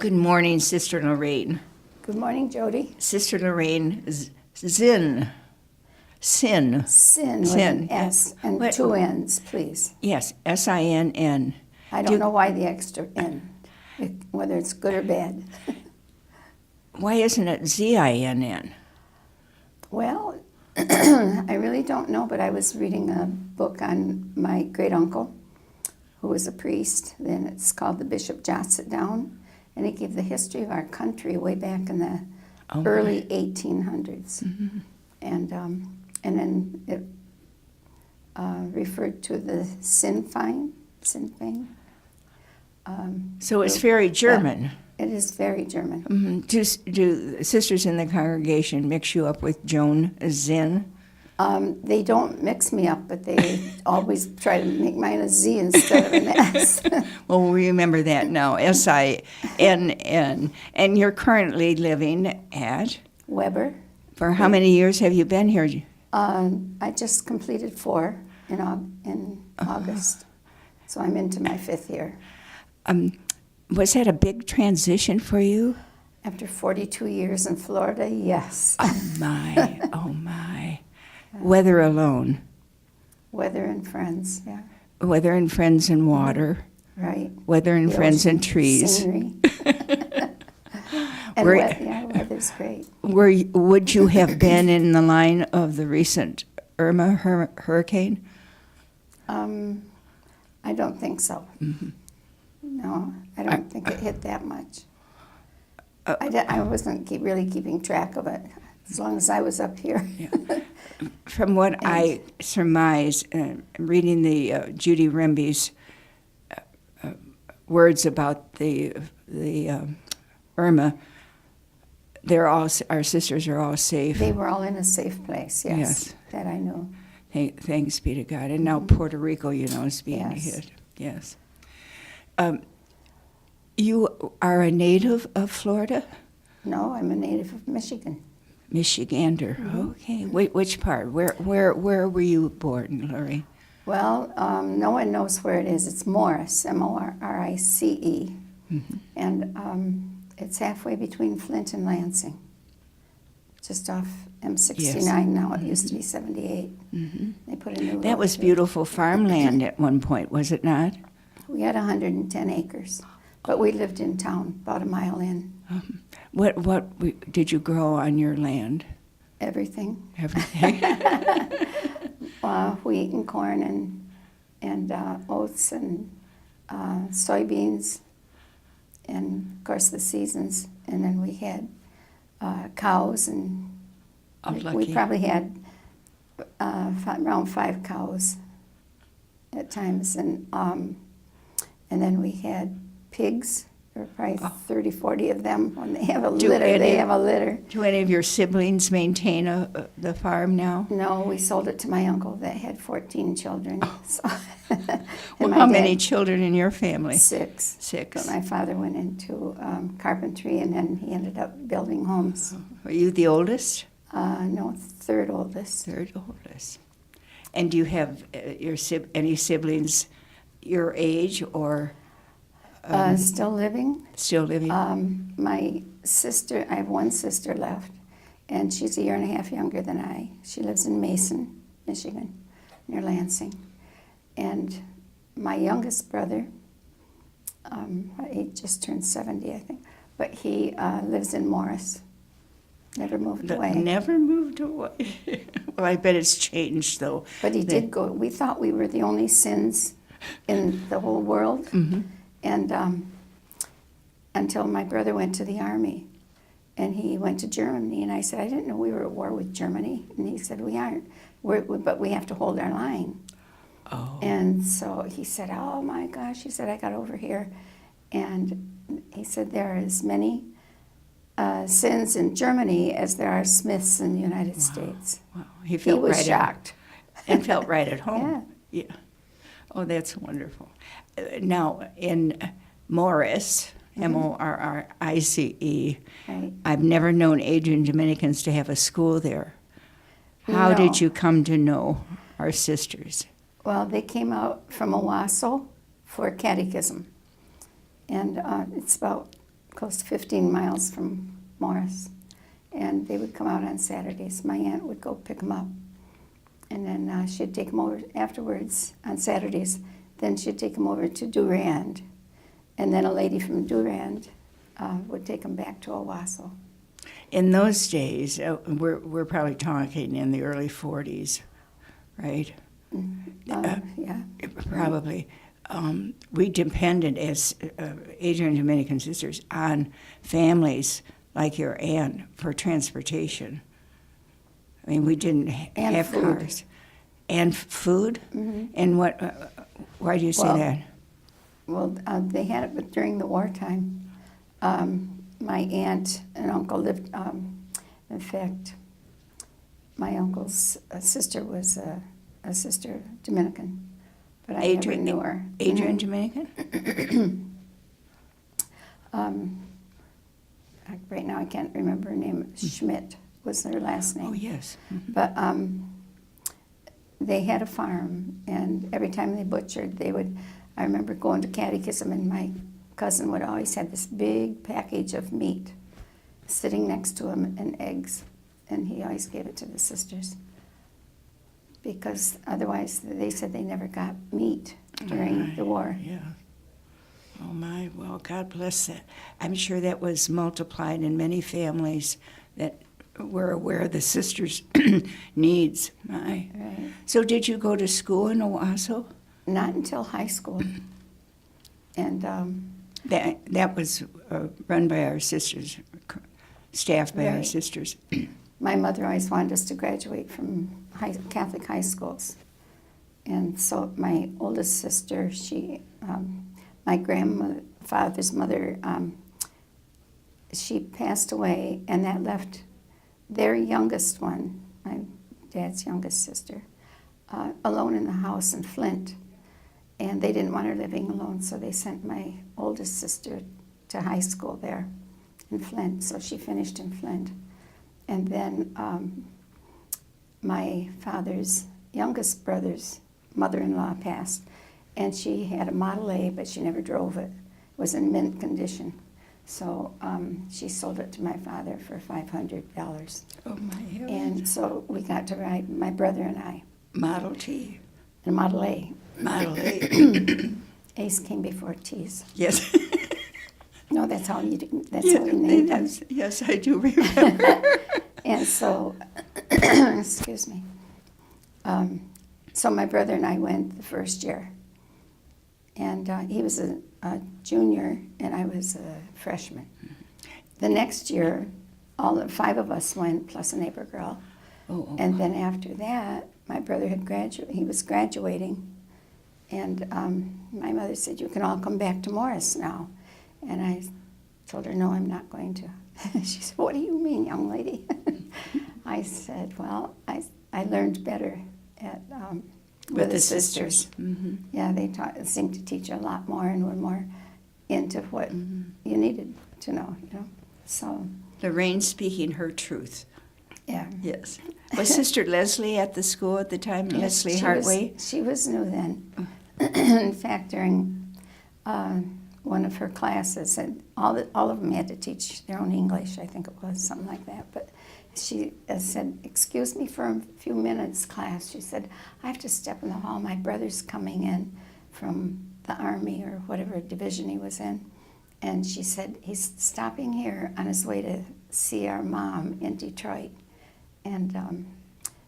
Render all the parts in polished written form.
Good morning, Sister Lorraine. Good morning, Jody. Sister Lorraine Sinn. Sin with an S and What? two N's, please. Yes, S-I-N-N. I don't know why the extra N, whether it's good or bad. Why isn't it Z-I-N-N? Well, I really don't know, but I was reading a book on my great uncle, who was a priest. Then it's called The Bishop Jots It Down, and it gave the history of our country way back in the early 1800s. Mm-hmm. And then it referred to the Sinn Féin. So it's very German. Yeah, it is very German. Mm-hmm. Do sisters in the congregation mix you up with Joan Zinn? They don't mix me up, but they always try to make mine a Z instead of an S. Well, we remember that now, S-I-N-N. And you're currently living at? Weber. For how many years have you been here? I just completed 4 in August, so I'm into my 5th year. Was that a big transition for you? After 42 years in Florida, yes. Oh, my. Oh, my. Weather alone. Weather and friends, yeah. Weather and friends and water. Right. Weather and The friends ocean, and trees. Scenery. And weather's great. Would you have been in the line of the recent Irma hurricane? I don't think so. Mm-hmm. No, I don't think it hit that much. I wasn't really keeping track of it as long as I was up here. Yeah. From what I surmise, reading the Judy Rimby's words about the Irma, our sisters are all safe. They were all in a safe place, yes. That I know. Thanks be to God. And now Puerto Rico, is being hit. Yes. You are a native of Florida? No, I'm a native of Michigan. Michigander. Mm-hmm. Okay. Which part? Where were you born, Lorraine? Well, no one knows where it is. It's Morris, M-O-R-R-I-C-E. Mm-hmm. And it's halfway between Flint and Lansing, just off M69 Yes. now. It used to be 78. Mm-hmm. They put a new That road was through. beautiful farmland at one point, was it not? We had 110 acres, but we lived in town, about a mile in. What did you grow on your land? Everything. Everything. Wheat and corn and oats and soybeans, and of course the seasons. And then we had cows, and Oh, we lucky. probably had around 5 cows at times, and then we had pigs. There were probably 30, 40 of them. When they have a litter, Do any of your siblings maintain the farm now? No, we sold it to my uncle that had 14 children. So Well, how many children in your family? 6. 6. But my father went into carpentry, and then he ended up building homes. Are you the oldest? No, 3rd oldest. 3rd oldest. And do you have any siblings your age or Still living. still living? My sister, I have one sister left, and she's a year and a half younger than I. She lives in Mason, Michigan, near Lansing. And my youngest brother, he just turned 70, I think, but he lives in Morris. Never moved away. Never moved away. Well, I bet it's changed, though. But he did go. We thought we were the only sins in the whole world. Mm-hmm. And until my brother went to the army, and he went to Germany, and I said, I didn't know we were at war with Germany. And he said, we aren't, but we have to hold our line. Oh. And so he said, oh my gosh, he said, I got over here. And he said, there are as many sins in Germany as there are Smiths in the United States. Wow. He was shocked. And felt right at home. Yeah. Yeah. Oh, that's wonderful. Now, in Morris, M-O-R-R-I-C-E, Right. I've never known Adrian Dominicans to have a school there. How No. did you come to know our sisters? Well, they came out from Owasso for catechism. And it's about close to 15 miles from Morris. And they would come out on Saturdays. My aunt would go pick them up. And then she'd take them over afterwards on Saturdays. Then she'd take them over to Durand. And then a lady from Durand would take them back to Owasso. In those days, we're probably talking in the early 40s, right? Yeah. Probably. We depended as Adrian Dominican Sisters on families like your aunt for transportation. I mean, we didn't And have food. cars. And food? Mm-hmm. And what? Why do you say that? Well, they had it, but during the wartime, my aunt and uncle lived. In fact, my uncle's sister was a sister Dominican, but I never knew her. Adrian Mhm. Dominican? Right now, I can't remember her name. Schmidt was their last name. Oh, yes. But they had a farm, and every time they butchered, they would. I remember going to catechism, and my cousin would always have this big package of meat sitting next to him and eggs, and he always gave it to the sisters because otherwise they said they never got meat during the war. Yeah. Oh, my. Well, God bless that. I'm sure that was multiplied in many families that were aware of the sisters' needs. My. Right. So did you go to school in Owasso? Not until high school, and That was run by our sisters, staffed by our Right. sisters. my mother always wanted us to graduate from Catholic high schools. And so my oldest sister, my grandfather's mother, she passed away, and that left their youngest one, my dad's youngest sister, alone in the house in Flint. And they didn't want her living alone, so they sent my oldest sister to high school there in Flint. So she finished in Flint. And then my father's youngest brother's mother-in-law passed, and she had a Model A, but she never drove it. It was in mint condition. So she sold it to my father for $500. Oh, my heavens. And so we got to ride, my brother and I, Model T. in Model A. Model A. A's came before T's. Yes. No, that's how you named them. Yes, I do remember. And so, excuse me. So my brother and I went the first year. And he was a junior, and I was a freshman. The next year, all the 5 of us went, plus a neighbor girl. Oh. And then after that, my brother he was graduating. And my mother said, "You can all come back to Morris now." And I told her, "No, I'm not going to." She said, "What do you mean, young lady?" I said, "Well, I learned better at with the sisters." Mm-hmm. Yeah, they seemed to teach a lot more and were more into what you needed to know, So, Lorraine speaking her truth. yeah. Yes. Was Sister Leslie at the school at the time? Yes, Leslie Hartway? She was new then. In fact, during one of her classes, and all of them had to teach their own English, I think it was, something like that. But she said, "Excuse me for a few minutes, class." She said, "I have to step in the hall. My brother's coming in from the Army or whatever division he was in." And she said, "He's stopping here on his way to see our mom in Detroit." And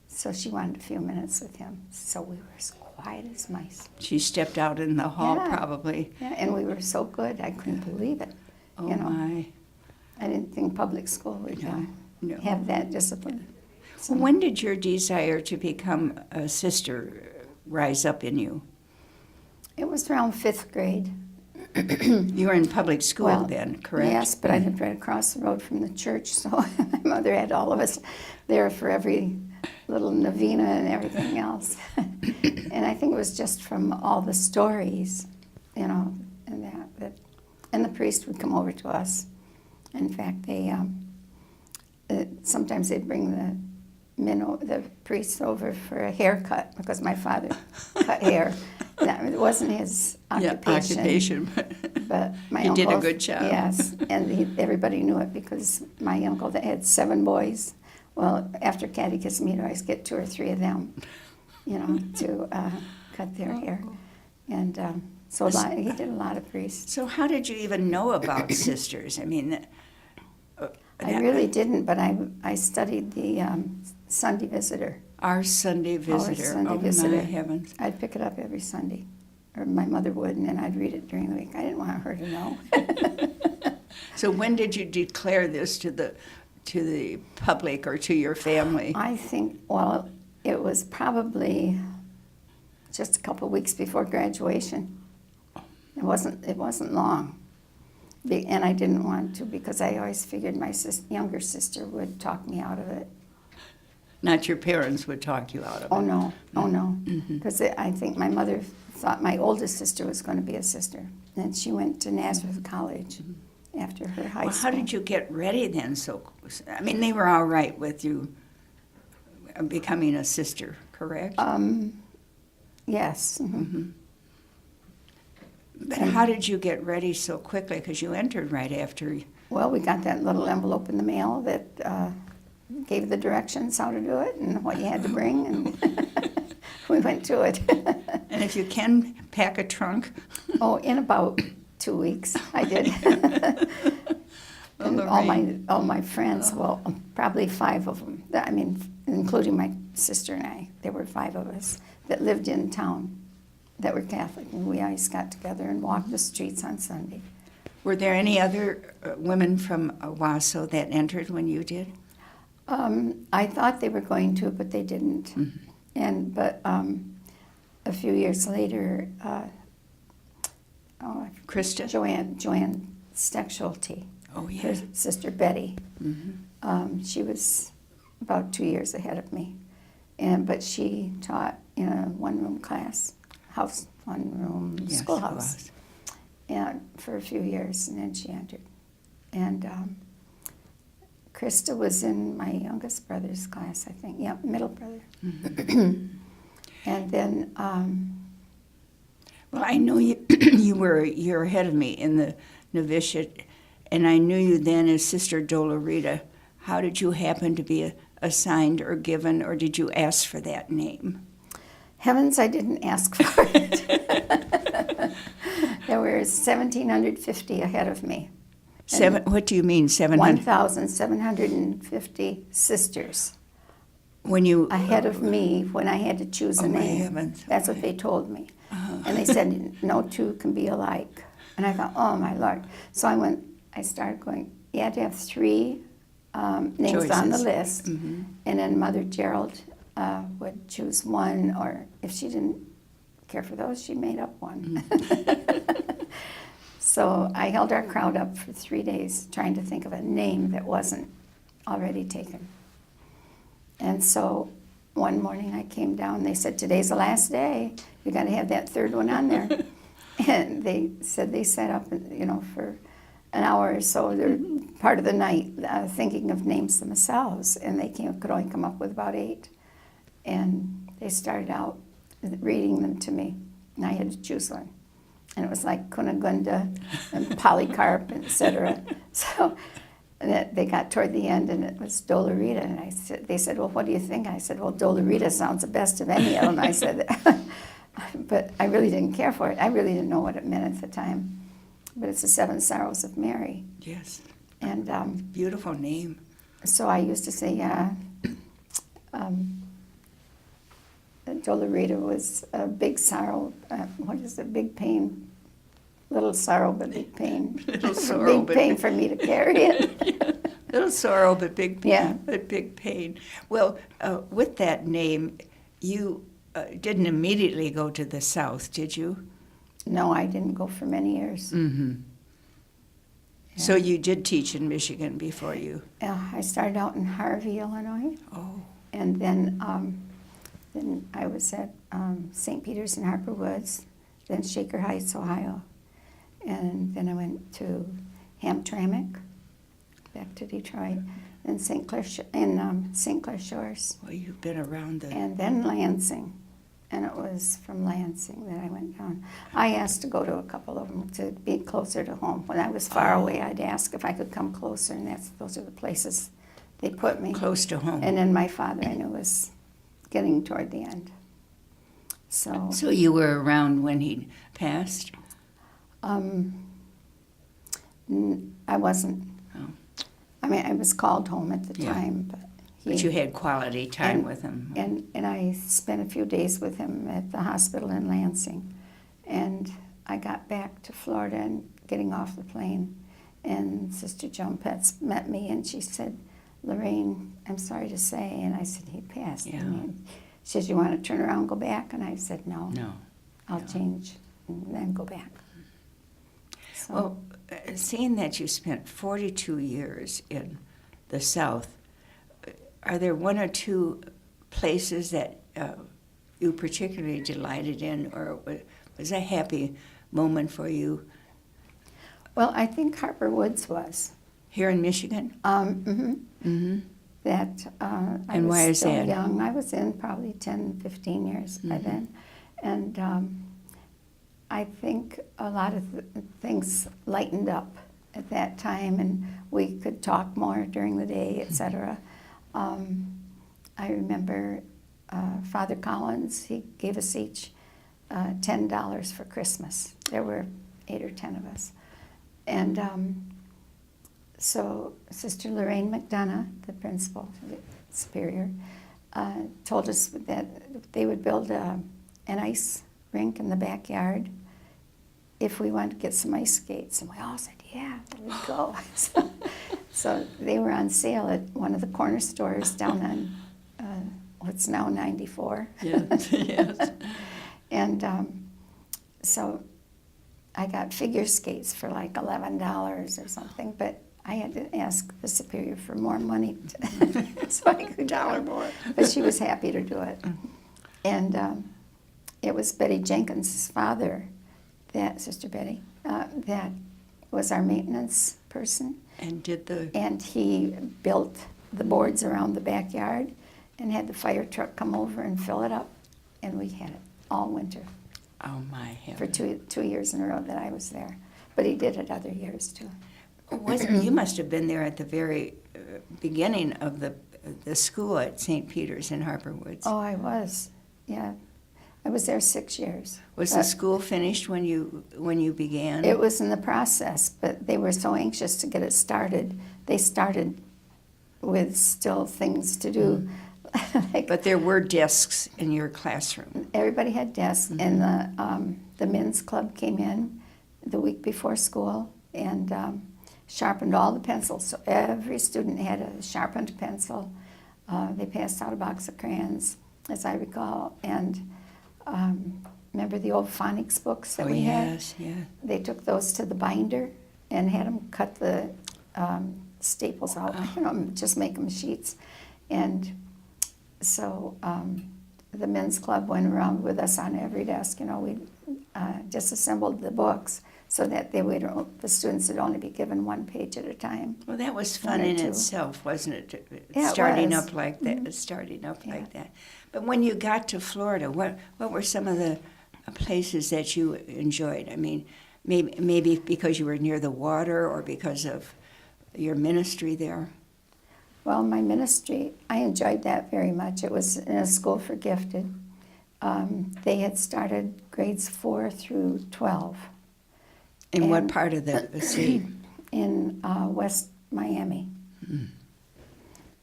so she wanted a few minutes with him. So we were as quiet as mice. She stepped out in the hall, Yeah. probably. Yeah, and we were so good, I couldn't believe it. Oh, You know. my. I didn't think public school would No. have that discipline. So When did your desire to become a sister rise up in you? it was around 5th grade. You were in public school Well, then, correct? Yes, but I lived right across the road from the church, so my mother had all of us there for every little novena and everything else. And I think it was just from all the stories, and and the priest would come over to us. In fact, they sometimes they'd bring the priests over for a haircut because my father cut hair, That wasn't his Yeah, occupation. occupation. But my He uncle did a good job. Yes, and everybody knew it because my uncle that had 7 boys. Well, after catechism, he'd always get 2 or 3 of them, to cut their hair, and so he did a lot of priests. So how did you even know about sisters? I mean, I really didn't, but I studied the Sunday Visitor. Our Sunday Visitor. Sunday Oh, Visitor. my heavens. I'd pick it up every Sunday, or my mother would, and then I'd read it during the week. I didn't want her to know. So when did you declare this to the public or to your family? I think, well, it was probably just a couple of weeks before graduation. It wasn't long. And I didn't want to because I always figured my younger sister would talk me out of it. Not your parents would talk you out of it. Oh, no. Oh, no. Mm-hmm. Because I think my mother thought my oldest sister was going to be a sister. And she went to Nazareth College after her high Well, school. how did you get ready then? I mean, they were all right with you becoming a sister, correct? Yes. Mm-hmm. But how did you get ready so quickly? Because you entered right after. Well, we got that little envelope in the mail that gave the directions how to do it and what you had to bring, and we went to it. And if you can pack a trunk. Oh, in about 2 weeks, I did. And Lorraine. all my friends, well, probably 5 of them. I mean, including my sister and I. There were 5 of us that lived in town that were Catholic, and we always got together and walked the streets on Sunday. Were there any other women from Wasso that entered when you did? I thought they were going to, but they didn't. Mm-hmm. But a few years later, Krista? Joanne Steckschulte, Oh, yeah. her sister Betty. Mm-hmm. She was about 2 years ahead of me, but she taught in a one-room class, one-room Yes, schoolhouse, and for a few years, and then she entered. And Krista was in my youngest brother's class, I think. Yeah, middle brother. Mm-hmm. And then, Well, I know you were a year ahead of me in the novitiate, and I knew you then as Sister Dolorita. How did you happen to be assigned or given, or did you ask for that name? heavens, I didn't ask for it. There were 1,750 ahead of me. What do you mean, 700? 1,750 sisters When you ahead of me when I had to choose a Oh, my name. heavens. That's what they told me. And they said, no 2 can be alike. And I thought, oh, my Lord. So I started going, you had to have 3 names on the Choices. list. Mhm. And then Mother Gerald would choose 1, or if she didn't care for those, she made up 1. So I held our crowd up for 3 days trying to think of a name that wasn't already taken. And so one morning I came down, they said, today's the last day. You got to have that 3rd one on there. And they said they sat up, for an hour or so, they're part of the night, thinking of names themselves. And they could only come up with about 8. And they started out reading them to me. And I had to choose one. And it was like Cunegunda and Polycarp, etc. So they got toward the end, and it was Dolorita. And they said, well, what do you think? I said, well, Dolorita sounds the best of any of them. I said, but I really didn't care for it. I really didn't know what it meant at the time. But it's the 7 Sorrows of Mary. Yes. And Beautiful name. so I used to say, Dolorita was a big sorrow. What is it? Big pain. Little sorrow, but big pain. Little sorrow, big but pain big- for me to carry it. Little sorrow, but big pain. Yeah. But big pain. Well, with that name, you didn't immediately go to the South, did you? No, I didn't go for many years. Mm-hmm. So you did teach in Michigan before you? I started out in Harvey, Illinois, Oh. and then I was at St. Peter's in Harper Woods, then Shaker Heights, Ohio, and then I went to Hamtramck, back to Detroit, then St. Clair Shores, Well, you've been around the... and then Lansing. and it was from Lansing that I went down. I asked to go to a couple of them to be closer to home. When I was far away, I'd ask if I could come closer, and those are the places they put me. Close to home. And then my father, I knew, was getting toward the end. So you were around when he passed? I wasn't. Oh. I mean, I was called home at the time, but you had quality time with him. And I spent a few days with him at the hospital in Lansing. And I got back to Florida and getting off the plane, and Sister Joan Petz met me, and she said, "Lorraine, I'm sorry to say," and I said, "He passed." Yeah. And she said, "You want to turn around and go back?" And I said, "No, I'll No. change and then go back." So, Well, seeing that you spent 42 years in the South, are there one or two places that you particularly delighted in, or was a happy moment for you? well, I think Harper Woods was. Here in Michigan? That I And was why is still that? young. I was in probably 10, 15 years by then. And I think a lot of things lightened up at that time, and we could talk more during the day, etc. I remember Father Collins, he gave us each $10 for Christmas. There were 8 or 10 of us. And so Sister Lorraine McDonough, the principal, the superior, told us that they would build an ice rink in the backyard if we wanted to get some ice skates. And we all said, yeah, we'd go. So they were on sale at one of the corner stores down on what's now 94. Yes. And so I got figure skates for like $11 or something, but I had to ask the superior for more money so I could $1 more. But she was happy to do it. And it was Betty Jenkins' father, that Sister Betty, that was our maintenance person. And he built the boards around the backyard and had the fire truck come over and fill it up, and we had it all winter. Oh, my heavens. For two years in a row that I was there. But he did it other years, too. You must have been there at the very beginning of the school at St. Peter's in Harper Woods. Oh, I was, yeah. I was there 6 years. Was the school finished when you began? It was in the process, but they were so anxious to get it started. They started with still things to do. But there were desks in your classroom. Everybody had desks, and the men's club came in the week before school and sharpened all the pencils. So every student had a sharpened pencil. They passed out a box of crayons, as I recall. And remember the old phonics books that we had? Yes, yeah. They took those to the binder and had them cut the staples out, just make them sheets. And so the men's club went around with us on every desk. We disassembled the books so that the students would only be given one page at a time. Well, that was fun in itself, wasn't it? Yeah, starting it was. up like that. Starting up like that. But when you got to Florida, what were some of the places that you enjoyed? I mean, maybe because you were near the water or because of your ministry there. Well, my ministry, I enjoyed that very much. It was in a school for gifted. They had started grades 4 through 12. In what part of the state? In West Miami.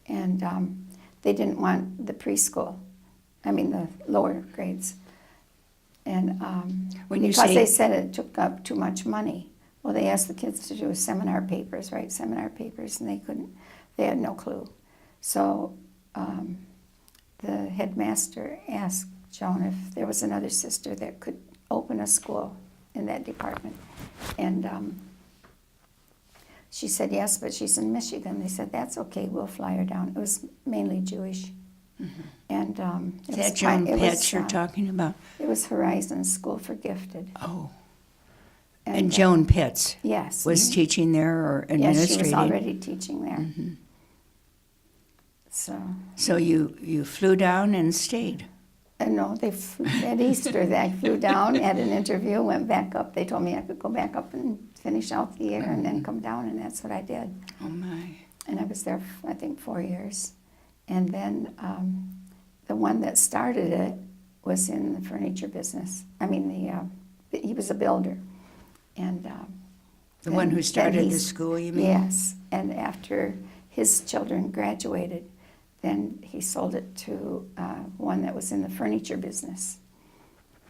And they didn't want the preschool, the lower grades. And because they said it took up too much money. Well, they asked the kids to do write seminar papers, and they couldn't. They had no clue. So the headmaster asked Joan if there was another sister that could open a school in that department. And she said yes, but she's in Michigan. They said, that's okay, we'll fly her down. It was mainly Jewish. And Is that Joan Petz you're talking about? It was Horizon School for Gifted. Oh. And Joan Petz yes, was teaching there or administrating? Yes, she was already teaching there. So you flew down and stayed? No, at Easter, they flew down, had an interview, went back up. They told me I could go back up and finish out the year and then come down, and that's what I did. Oh, my. And I was there, I think, 4 years. And then the one that started it was in the furniture business. I mean, he was a builder. And The one who started the school, you mean? Yes. And after his children graduated, then he sold it to one that was in the furniture business.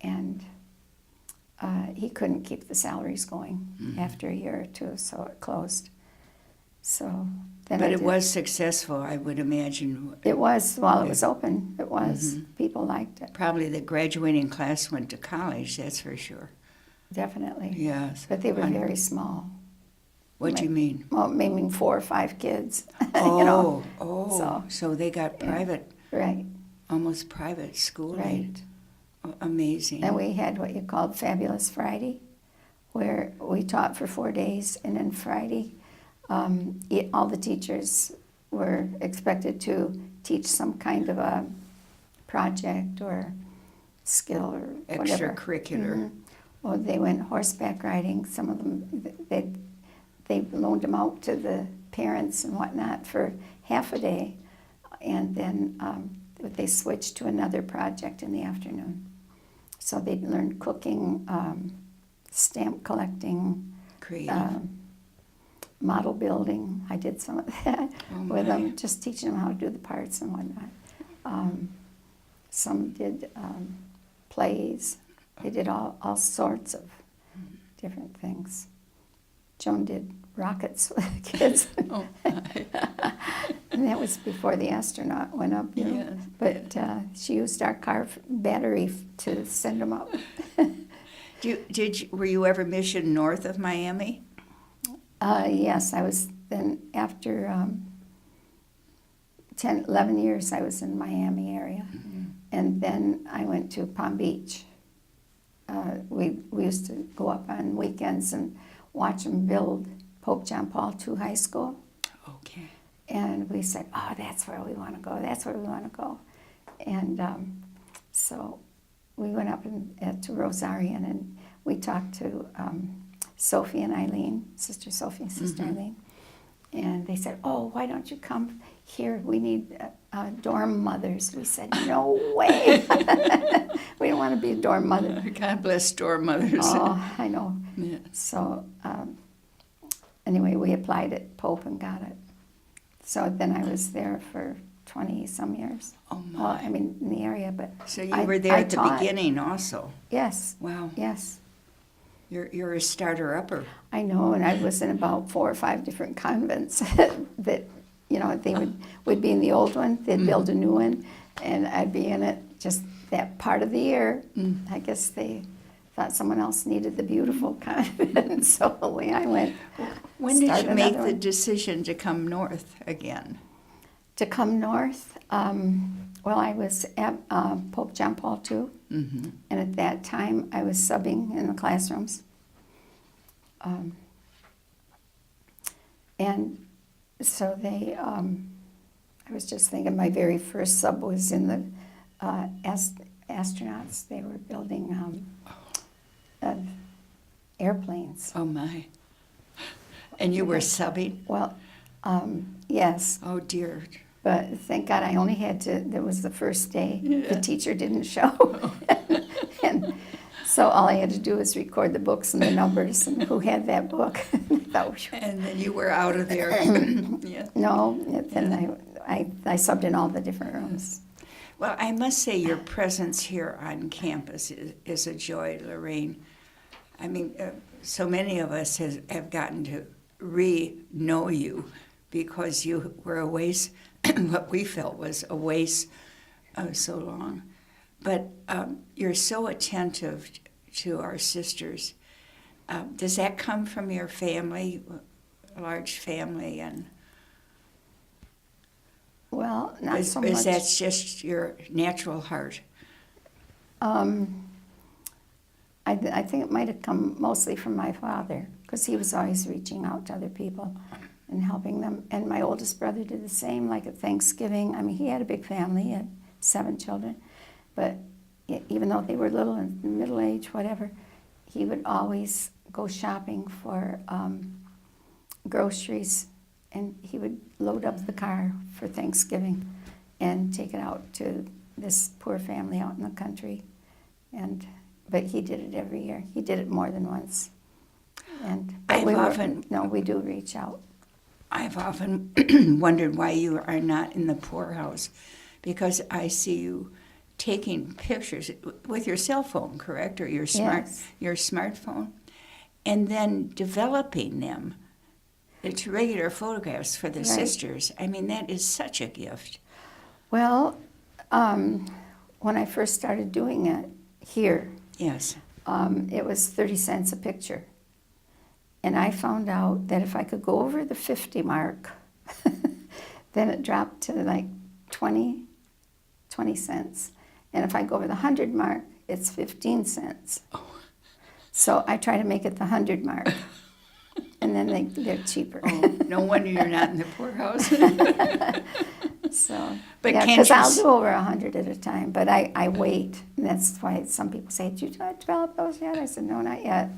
And he couldn't keep the salaries going after a year or two, so it closed. So then But it was successful, I would imagine. It was, while it was open, it was. People liked it. Probably the graduating class went to college, that's for sure. Definitely. Yes. But they were very small. What do you mean? Well, maybe 4 or 5 kids. You know. So they got private, Right, almost private schooling. right. Amazing. And we had what you called Fabulous Friday, where we taught for 4 days, and then Friday, all the teachers were expected to teach some kind of a project or skill or whatever. Extracurricular. Well, they went horseback riding. Some of them, they loaned them out to the parents and whatnot for half a day, and then they switched to another project in the afternoon. So they learned cooking, stamp collecting, Creative. model building. I did some of that Oh, with my. them, just teaching them how to do the parts and whatnot. Some did plays. They did all sorts of different things. Joan did rockets with the kids. Oh, my. And that was before the astronaut went up, you know. Yes, But she used our car battery to send them up. Were you ever missioned north of Miami? Yes, I was then after 10, 11 years I was in Miami area. And then I went to Palm Beach. We used to go up on weekends and watch them build Pope John Paul II High School. Okay. And we said, oh, that's where we want to go. That's where we want to go. And so we went up to Rosarian, and we talked to Sophie and Eileen, Sister Sophie and Sister Eileen. And they said, oh, why don't you come here? We need dorm mothers. We said, no way. We don't want to be a dorm mother. God bless dorm mothers. Oh, I know. Yeah. So anyway, we applied at Pope and got it. So then I was there for 20-some years. Oh, my. Well, I mean, in the area, but So you were there at the taught. beginning also. Yes, Wow. yes. You're a starter-upper. I know, and I was in about 4 or 5 different convents that, you know, they would be in the old one, they'd build a new one, and I'd be in it just that part of the year. I guess they thought someone else needed the beautiful convent, so away I went. When did Start you make another the one. decision to come north again? To come north, well, I was at Pope John Paul II, and at that time I was subbing in the classrooms. And so they, I was just thinking my very first sub was in the astronauts. They were building airplanes. Oh, my. And you were subbing? Well, yes. Oh, dear. But thank God I only had to, that was the first day. The teacher didn't show. And so all I had to do was record the books and the numbers and who had that book. And then you were out of there. Yeah. No, then I subbed in all the different rooms. Well, I must say your presence here on campus is a joy, Lorraine. I mean, so many of us have gotten to re-know you because you were away, what we felt was away so long. But you're so attentive to our sisters. Does that come from your family, a large family? And Well, not so much. Is that just your natural heart? I think it might have come mostly from my father, because he was always reaching out to other people and helping them. And my oldest brother did the same, like at Thanksgiving. I mean, he had a big family, he had 7 children. But even though they were little and middle age, whatever, he would always go shopping for groceries, and he would load up the car for Thanksgiving and take it out to this poor family out in the country. But he did it every year. He did it more than once. We do reach out. I've often wondered why you are not in the poorhouse, because I see you taking pictures with your cell phone, correct, or your smartphone, and then developing them to regular photographs for the sisters. I mean, that is such a gift. Well, when I first started doing it here, yes, it was 30 cents a picture. And I found out that if I could go over the 50 mark, then it dropped to like 20 cents. And if I go over the 100 mark, it's 15 cents. Oh. So I try to make it the 100 mark. And then they're cheaper. Oh, no wonder you're not in the poorhouse. So, but yeah, because I'll do over 100 at a time, but I wait. And that's why some people say, "Did you develop those yet?" I said, "No, not yet."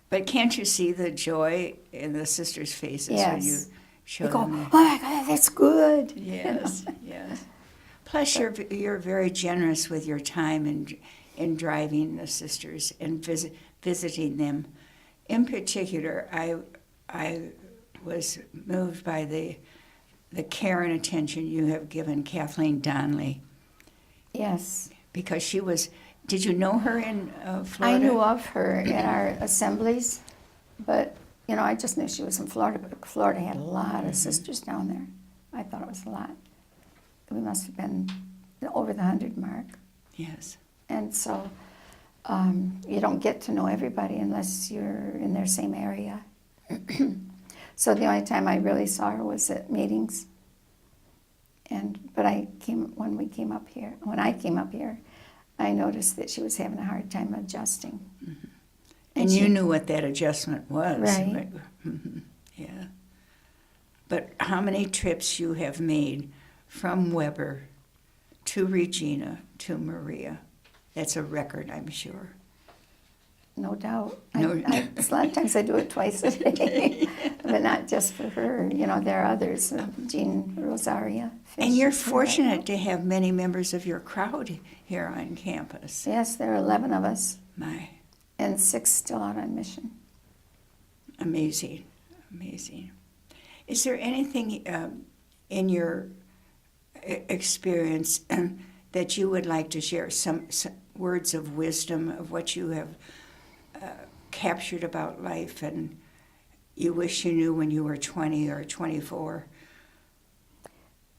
But can't you see the joy in the sisters' faces when you show they go, them? "Oh my God, that's good." Yes, yes. Plus, you're very generous with your time in driving the sisters and visiting them. In particular, I was moved by the care and attention you have given Kathleen Donnelly. Yes. Because she was. Did you know her in Florida? I knew of her at our assemblies, but I just knew she was in Florida. But Florida had a lot of sisters down there. I thought it was a lot. We must have been over the 100 mark. Yes. And so you don't get to know everybody unless you're in their same area. So the only time I really saw her was at meetings. But when I came up here, I noticed that she was having a hard time adjusting. Mm-hmm. And you knew what that adjustment was. Right. Mm-hmm. Yeah. But how many trips you have made from Weber to Regina to Maria? That's a record, I'm sure. No doubt. A lot of times I do it twice a day, but not just for her. There are others, Jean Rosaria. Fish, and you're fortunate to have many members of your crowd here on campus. Yes, there are 11 of us. My. And 6 still out on mission. Amazing, amazing. Is there anything in your experience that you would like to share, some words of wisdom of what you have captured about life and you wish you knew when you were 20 or 24?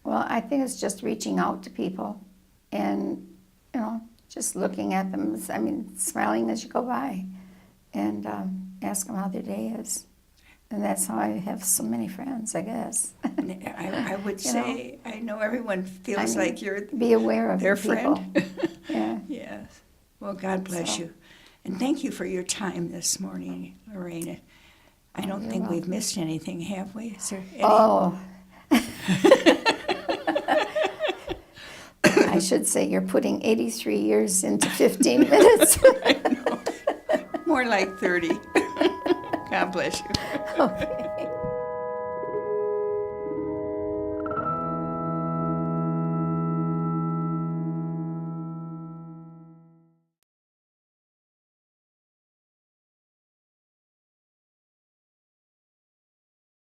Well, I think it's just reaching out to people and, just looking at them, smiling as you go by and ask them how their day is. And that's how I have so many friends, I guess. I would say, I know everyone feels like you're be aware of their people. friend. Yeah. Yes. Well, God bless you. And thank you for your time this morning, Lorraine. I don't think we've missed anything, have we? Is there any? Oh. I should say you're putting 83 years into 15 minutes. I know. More like 30. God bless you. Okay.